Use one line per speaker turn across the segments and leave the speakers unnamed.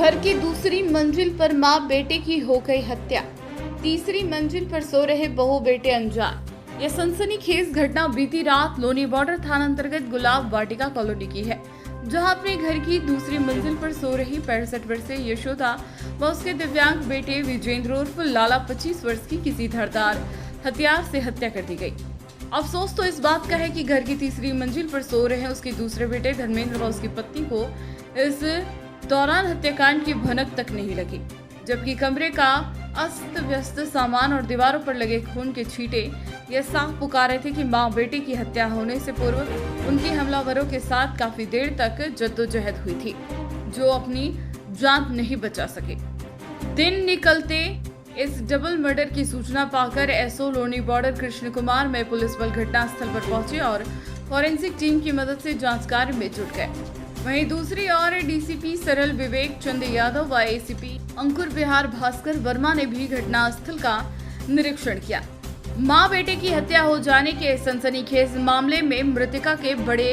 घर की दूसरी मंजिल पर मां बेटे की हो गई हत्या। तीसरी मंजिल पर सो रहे बहू बेटे अनजान। यह सनसनीखेज घटना बीती रात लोनी बॉर्डर थाना अंतर्गत गुलाब वाटिका कॉलोनी की है, जहां अपने घर की दूसरी मंजिल पर सो रही 65 वर्षीय यशोदा व उसके दिव्यांग बेटे विजेंद्र उर्फ लाला 25 वर्ष की किसी धारदार हथियार से हत्या कर दी गई। अफसोस तो इस बात का है कि घर की तीसरी मंजिल पर सो रहे उसके दूसरे बेटे धर्मेंद्र व उसकी पत्नी को इस दौरान हत्याकांड की भनक तक नहीं लगी, जबकि कमरे का अस्त व्यस्त सामान और दीवारों पर लगे खून के छींटे यह साफ पुकार रहे थे कि मां बेटे की हत्या होने से पूर्व उनके हमलावरों के साथ काफी देर तक जद्दोजहद हुई थी, जो अपनी जान नहीं बचा सके। दिन निकलते इस डबल मर्डर की सूचना पाकर एसओ लोनी बॉर्डर कृष्ण कुमार में पुलिस बल घटनास्थल पर पहुंचे और फॉरेंसिक टीम की मदद से जांच कार्य में जुट गए। वहीं दूसरी ओर डीसीपी सरल विवेक चंद यादव व एसीपी अंकुर बिहार भास्कर वर्मा ने भी घटनास्थल का निरीक्षण किया। मां बेटे की हत्या हो जाने के सनसनीखेज मामले में मृतका के बड़े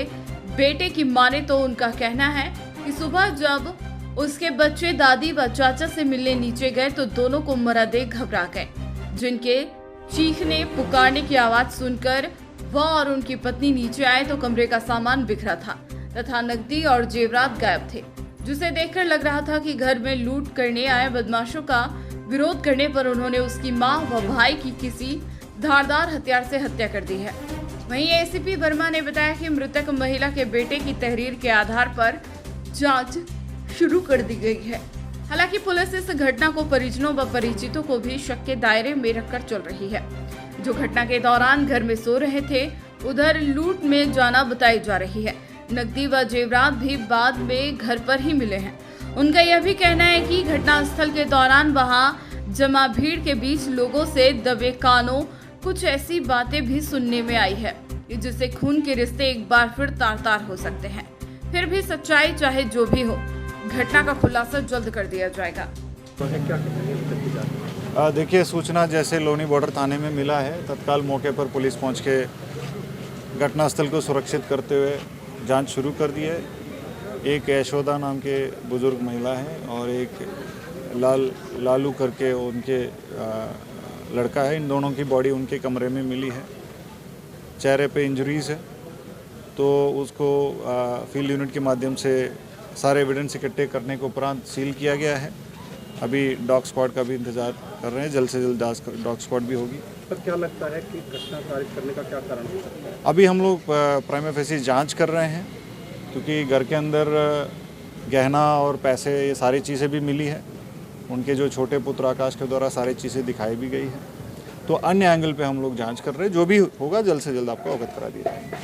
बेटे की माने तो उनका कहना है कि सुबह जब उसके बच्चे दादी व चाचा से मिलने नीचे गए तो दोनों को मरा देख घबरा गए, जिनके चीखने पुकारने की आवाज सुनकर वह और उनकी पत्नी नीचे आए तो कमरे का सामान बिखरा था तथा नकदी और जेवरात गायब थे, जिसे देखकर लग रहा था कि घर में लूट करने आए बदमाशों का विरोध करने पर उन्होंने उसकी मां व भाई की किसी धारदार हथियार से हत्या कर दी है। वहीं एसीपी वर्मा ने बताया कि मृतक महिला के बेटे की तहरीर के आधार पर जांच शुरू कर दी गई है। हालांकि पुलिस इस घटना को परिजनों व परिचितों को भी शक के दायरे में रखकर चल रही है, जो घटना के दौरान घर में सो रहे थे, उधर लूट में जाना बताई जा रही है। नकदी व जेवरात भी बाद में घर पर ही मिले हैं। उनका यह भी कहना है कि घटनास्थल के दौरान वहां जमा भीड़ के बीच लोगों से दबे कानों कुछ ऐसी बातें भी सुनने में आई है जिससे खून के रिश्ते एक बार फिर तार-तार हो सकते हैं। फिर भी सच्चाई चाहे जो भी हो, घटना का खुलासा जल्द कर दिया जाएगा।
देखिए, सूचना जैसे लोनी बॉर्डर थाने में मिला है, तत्काल मौके पर पुलिस पहुंच के घटनास्थल को सुरक्षित करते हुए जांच शुरू कर दी है। एक यशोदा नाम के बुजुर्ग महिला है और एक लालू करके उनके लड़का है। इन दोनों की बॉडी उनके कमरे में मिली है। चेहरे पे इंजरीज है, तो उसको फील्ड यूनिट के माध्यम से सारे एविडेंस इकट्ठे करने के उपरांत सील किया गया है। अभी डॉग स्क्वाड का भी इंतजार कर रहे हैं, जल्द से जल्द डॉग स्क्वाड भी होगी।
पर क्या लगता है कि घटना तारीख करने का क्या कारण हो सकता है?
अभी हम लोग प्राइमा फेसी जांच कर रहे हैं, क्योंकि घर के अंदर गहना और पैसे ये सारी चीज़ें भी मिली है। उनके जो छोटे पुत्र आकाश के द्वारा सारी चीज़ें दिखाई भी गई है। तो अन्य एंगल पे हम लोग जांच कर रहे हैं, जो भी होगा जल्द से जल्द आपको अवगत करा दिया जाएगा।